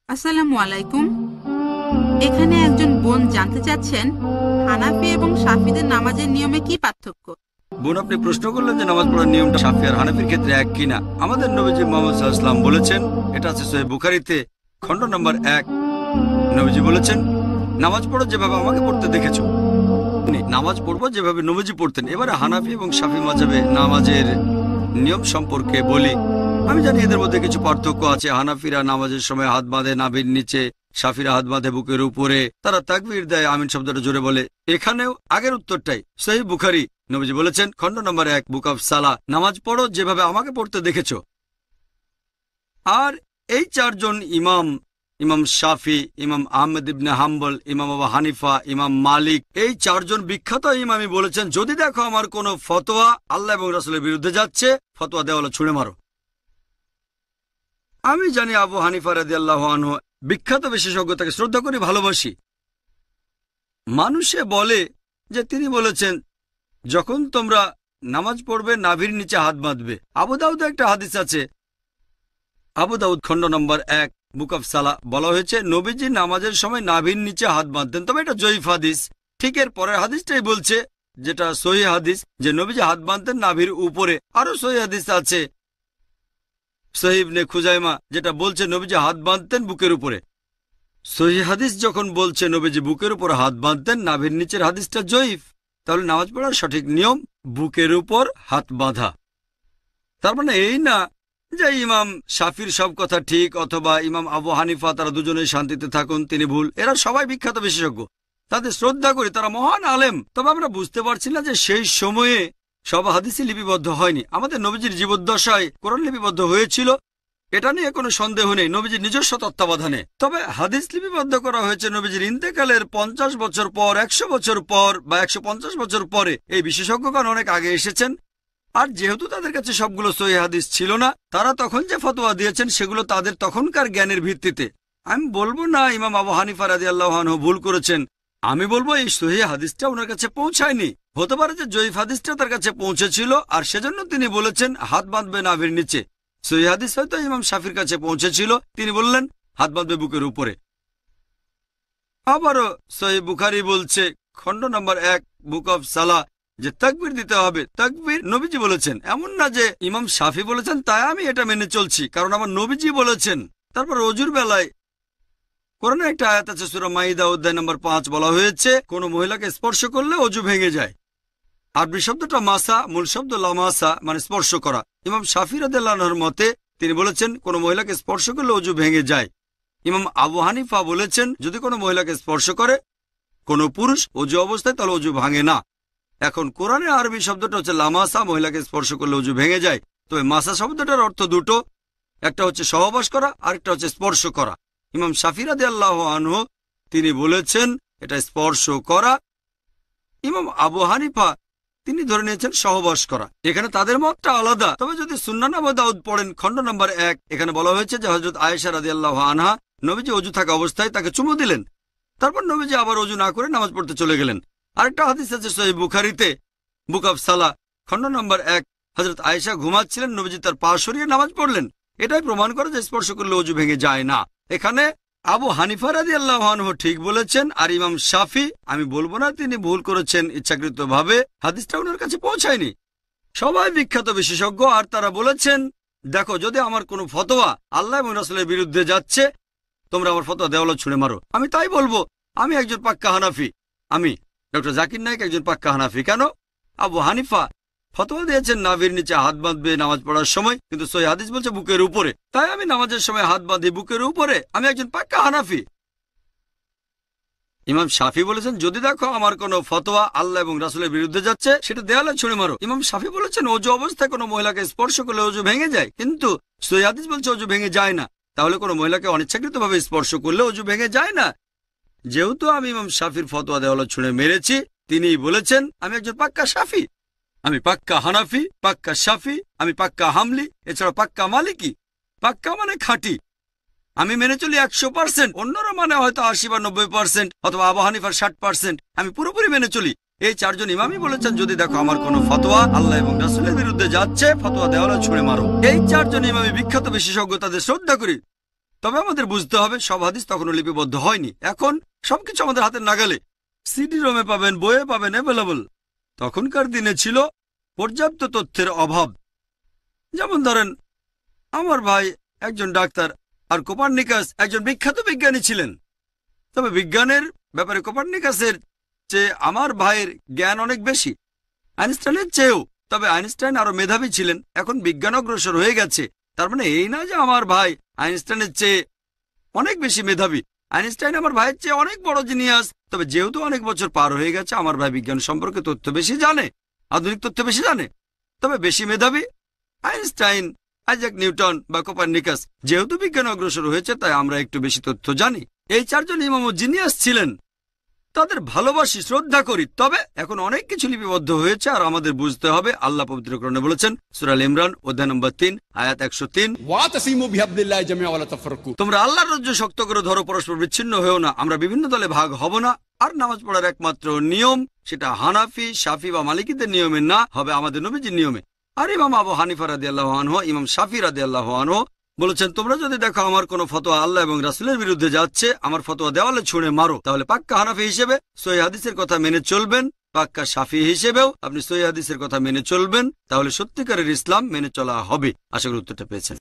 আসসালামু আলাইকুম। এখানে একজন বোন জানতে চাচ্ছেন হানাফি এবং শাফিদের নামাজের নিয়মে কি পার্থক্য। বোন, আপনি প্রশ্ন করলেন যে নামাজ পড়ার নিয়মটা শাফি আর হানাফির ক্ষেত্রে এক কিনা। আমাদের নবীজি মুহাম্মদ সাল্লাল্লাহু আলাইহি ওয়াসাল্লাম বলেছেন, এটা আছে সহিহ বুখারীতে খণ্ড নম্বর 1। নবীজি বলেছেন, নামাজ পড়ো যেভাবে আমাকে পড়তে দেখেছো। নামাজ পড়বো যেভাবে নবীজি পড়তেন। এবারে হানাফি এবং শাফি মাযহাবে নামাজের নিয়ম সম্পর্কে বলি। আমি জানি এদের মধ্যে কিছু পার্থক্য আছে। হানাফিরা নামাজের সময় হাত বাঁধে নাভির নিচে, শাফিরা হাত বাঁধে বুকের উপরে, তারা তাকবীর দেয়, আমিন শব্দটা জোরে বলে। এখানেও আগের উত্তরটাই। সহিহ বুখারী, নবীজি বলেছেন খণ্ড নম্বর 1 বুক অফ সালাহ, নামাজ পড়ো যেভাবে আমাকে পড়তে দেখেছো। আর এই চারজন ইমাম, ইমাম শাফি, ইমাম আহমদ ইবনে হাম্বল, ইমাম আবু হানিফা, ইমাম মালিক, এই চারজন বিখ্যাত ইমামই বলেছেন, যদি দেখো আমার কোনো ফতোয়া আল্লাহ এবং রাসূলের বিরুদ্ধে যাচ্ছে, ফতোয়া দেওয়ালে ছুঁড়ে মারো। আমি জানি আবু হানিফা রাদিয়াল্লাহু আনহু বিখ্যাত বিশেষজ্ঞ, তাকে শ্রদ্ধা করি, ভালোবাসি। মানুষে বলে যে তিনি বলেছেন, যখন তোমরা নামাজ পড়বে নাভির নিচে হাত বাঁধবে। আবু দাউদে একটা হাদিস আছে, আবু দাউদ খণ্ড নম্বর 1 বুক অফ সালাহ, বলা হয়েছে নবীজি নামাজের সময় নাভির নিচে হাত বাঁধতেন। তবে এটা জয়ীফ হাদিস। ঠিক এর পরের হাদিসটাই বলছে, যেটা সহিহ হাদিস, যে নবীজি হাত বাঁধতেন নাভির উপরে। আরো সহিহ হাদিস আছে সহিহ ইবনে খুজাইমা, যেটা বলছে নবীজি হাত বাঁধতেন বুকের উপরে। সহিহ হাদিস যখন বলছে নবীজি বুকের উপর হাত বাঁধতেন, নাভির নিচের হাদিসটা জয়ীফ। তাহলে নামাজ পড়ার সঠিক নিয়ম বুকের উপর হাত বাঁধা। তার মানে এই না যে ইমাম শাফির সব কথা ঠিক অথবা ইমাম আবু হানিফা তারা দুজনেই শান্তিতে থাকুন, তিনি ভুল। এরা সবাই বিখ্যাত বিশেষজ্ঞ, তাদের শ্রদ্ধা করি, তারা মহান আলেম। তবে আমরা বুঝতে পারছি না যে সেই সময়ে সব হাদিসই লিপিবদ্ধ হয়নি। আমাদের নবীজির জীবদ্দশায় কোরআন লিপিবদ্ধ হয়েছিল, এটা নিয়ে কোনো সন্দেহ নেই, নবীজির নিজস্ব তত্ত্বাবধানে। তবে হাদিস লিপিবদ্ধ করা হয়েছে নবীজির ইন্তেকালের 50 বছর পর, 100 বছর পর বা 150 বছর পরে। এই বিশেষজ্ঞগণ অনেক আগে এসেছেন। আর যেহেতু তাদের কাছে সবগুলো সহিহ হাদিস ছিল না, তারা তখন যে ফতোয়া দিয়েছেন সেগুলো তাদের তখনকার জ্ঞানের ভিত্তিতে। আমি বলবো না ইমাম আবু হানিফা রাদিয়াল্লাহু আনহু ভুল করেছেন, আমি বলবো এই সহিহ হাদিসটা ওনার কাছে পৌঁছায়নি। হতে পারে যে জয়ীফ হাদিসটা তার কাছে পৌঁছেছিল, আর সেজন্য তিনি বলেছেন হাত বাঁধবে নাভির নিচে। সহিহ হাদিস হয়তো ইমাম শাফির কাছে পৌঁছেছিল, তিনি বললেন হাত বাঁধবে বুকের উপরে। আবারও সহিহ বুখারী বলছে খণ্ড নম্বর 1 বুক অফ সালাহ, যে তাকবীর দিতে হবে। তাকবীর নবীজি বলেছেন, এমন না যে ইমাম শাফি বলেছেন তাই আমি এটা মেনে চলছি, কারণ আমার নবীজি বলেছেন। তারপর অজুর বেলায় কোরআনে একটা আয়াত আছে, সূরা মাইদা অধ্যায় নম্বর 5, বলা হয়েছে কোন মহিলাকে স্পর্শ করলে অজু ভেঙে যায়। আরবি শব্দটা মাসা, মূল শব্দ লামাসা, মানে স্পর্শ করা। ইমাম শাফি রাদিয়াল্লাহু আনহুর মতে তিনি বলেছেন কোন মহিলাকে স্পর্শ করলে অজু ভেঙে যায়। ইমাম আবু হানিফা বলেছেন যদি কোনো মহিলাকে স্পর্শ করে কোনো পুরুষ অজু অবস্থায়, তাহলে অজু ভাঙে না। এখন কোরআনে আরবি শব্দটা হচ্ছে লামাসা, মহিলাকে স্পর্শ করলে অজু ভেঙে যায়। তবে মাসা শব্দটার অর্থ দুটো, একটা হচ্ছে সহবাস করা, আরেকটা হচ্ছে স্পর্শ করা। ইমাম শাফি রাদিয়াল্লাহু আনহু তিনি বলেছেন এটা স্পর্শ করা। ইমাম আবু হানিফা তিনি ধরে নিয়েছেন সহবাস করা। এখানে তাদের মতটা আলাদা। তবে যদি সুন্নান আবু দাউদ পড়েন খণ্ড নম্বর 1, এখানে বলা হয়েছে যে হযরত আয়েশা রাদিয়াল্লাহু আনহা নবীজি অজু থাকা অবস্থায় তাকে চুমু দিলেন, তারপর নবীজি আবার অজু না করে নামাজ পড়তে চলে গেলেন। আরেকটা হাদিস আছে সহিহ বুখারীতে বুক অফ সালাহ খণ্ড নম্বর 1, হযরত আয়েশা ঘুমাচ্ছিলেন, নবীজি তার পা সরিয়ে নামাজ পড়লেন। এটাই প্রমাণ করে যে স্পর্শ করলে অজু ভেঙে যায় না। এখানে আবু হানিফা রাদিয়াল্লাহু আনহু ঠিক বলেছেন, আর ইমাম শাফি, আমি বলবো না তিনি ভুল করেছেন ইচ্ছাকৃতভাবে, হাদিসটা ওনার কাছে পৌঁছায়নি। সবাই বিখ্যাত বিশেষজ্ঞ, আর তারা বলেছেন দেখো যদি আমার কোনো ফতোয়া আল্লাহ এবং রাসূলের বিরুদ্ধে যাচ্ছে, তোমরা আমার ফতোয়া দেওয়ালে ছুঁড়ে মারো। আমি তাই বলবো, আমি একজন পাক্কা হানাফি। আমি ডক্টর জাকির নায়েক একজন পাক্কা হানাফি। কেন? আবু হানিফা ফতোয়া দিয়েছেন নাভির নিচে হাত বাঁধবে নামাজ পড়ার সময়, কিন্তু সহিহ হাদিস বলছে বুকের উপরে। তাই আমি নামাজের সময় হাত বাঁধি বুকের উপরে। আমি একজন পাক্কা হানাফি। ইমাম শাফি বলেছেন যদি দেখো আমার কোনো ফতোয়া আল্লাহ এবং রাসূলের বিরুদ্ধে যাচ্ছে, সেটা দেওয়ালে ছুঁড়ে মারো। ইমাম শাফি বলেছেন অজু অবস্থায় কোনো মহিলাকে স্পর্শ করলে অজু ভেঙে যায়, কিন্তু সহিহ হাদিস বলছে অজু ভেঙে যায় না। তাহলে কোনো মহিলাকে অনিচ্ছাকৃতভাবে স্পর্শ করলে অজু ভেঙে যায় না। যেহেতু আমি ইমাম শাফির ফতোয়া দেওয়ালে ছুঁড়ে মেরেছি, তিনিই বলেছেন আমি একজন পাক্কা শাফি। আমি পাক্কা হানাফি, পাক্কা শাফি, আমি পাক্কা হামলি, এছাড়া পাক্কা মালিকি। পাক্কা মানে খাঁটি। আমি মেনে চলি 100%, অন্যরা মানে হয়তো 80 বা 90%, অথবা আবু হানিফার 60%। আমি পুরোপুরি মেনে চলি। এই চারজন ইমামই বলেছেন যদি দেখো আমার কোনো ফতোয়া আল্লাহ এবং রাসূলের বিরুদ্ধে যাচ্ছে, ফতোয়া দেওয়ালে ছুঁড়ে মারো। এই চারজন ইমামই বিখ্যাত বিশেষজ্ঞ, তাদের শ্রদ্ধা করি। তবে আমাদের বুঝতে হবে সব হাদিস তখনও লিপিবদ্ধ হয়নি। এখন সবকিছু আমাদের হাতের নাগালে, সিডি রোমে পাবেন, বইয়ে পাবেন, অ্যাভেলেবল। তখনকার দিনে ছিল পর্যাপ্ত তথ্যের অভাব। যেমন ধরেন, আমার ভাই একজন ডাক্তার আর কোপার্নিকাস একজন বিখ্যাত বিজ্ঞানী ছিলেন। তবে বিজ্ঞানের ব্যাপারে কোপার্নিকাসের চেয়ে আমার ভাইয়ের জ্ঞান অনেক বেশি, আইনস্টাইনের চেয়েও। তবে আইনস্টাইন আরো মেধাবী ছিলেন। এখন বিজ্ঞান অগ্রসর হয়ে গেছে, তার মানে এই না যে আমার ভাই আইনস্টাইনের চেয়ে অনেক বেশি মেধাবী। আইনস্টাইন আমার ভাইয়ের চেয়ে অনেক বড় জিনিয়াস। তবে যেহেতু অনেক বছর পার হয়ে গেছে, আমার ভাই বিজ্ঞান সম্পর্কে তথ্য বেশি জানে, আধুনিক তথ্য বেশি জানে। তবে বেশি মেধাবী আইনস্টাইন, আইজাক নিউটন বা কোপার্নিকাস। যেহেতু বিজ্ঞান অগ্রসর হয়েছে, তাই আমরা একটু বেশি তথ্য জানি। এই চারজন ইমামও জিনিয়াস ছিলেন, তাদের ভালোবাসি, শ্রদ্ধা করি। তবে এখন অনেক কিছু লিপিবদ্ধ হয়েছে, আর আমাদের বুঝতে হবে আল্লাহ পবিত্র কোরআনে বলেছেন, সূরা আল ইমরান অধ্যায় নম্বর 3 আয়াত 103, ওয়াতাসিমু বিহাবলিল্লাহি জামিআ ওয়া লা তাফাররাকু। তোমরা আল্লাহর রজ্জু শক্ত করে ধরো, পরস্পর বিচ্ছিন্ন হয়েও না। আমরা বিভিন্ন দলে ভাগ হব না। আর নামাজ পড়ার একমাত্র নিয়ম, সেটা হানাফি, শাফি বা মালিকিদের নিয়মে না, হবে আমাদের নবীজির নিয়মে। আর ইমাম আবু হানিফা রাদিয়াল্লাহু আনহু, ইমাম শাফি রাদিয়াল্লাহু আনহু বলেছেন, তোমরা যদি দেখো আমার কোনো ফতোয়া আল্লাহ এবং রাসূলের বিরুদ্ধে যাচ্ছে, আমার ফতোয়া দেওয়ালে ছুঁড়ে মারো। তাহলে পাক্কা হানাফি হিসেবে সহিহ হাদিসের কথা মেনে চলবেন, পাক্কা শাফি হিসেবেও আপনি সহিহ হাদিসের কথা মেনে চলবেন। তাহলে সত্যিকারের ইসলাম মেনে চলা হবে। আশা করি উত্তরটা পেয়েছেন।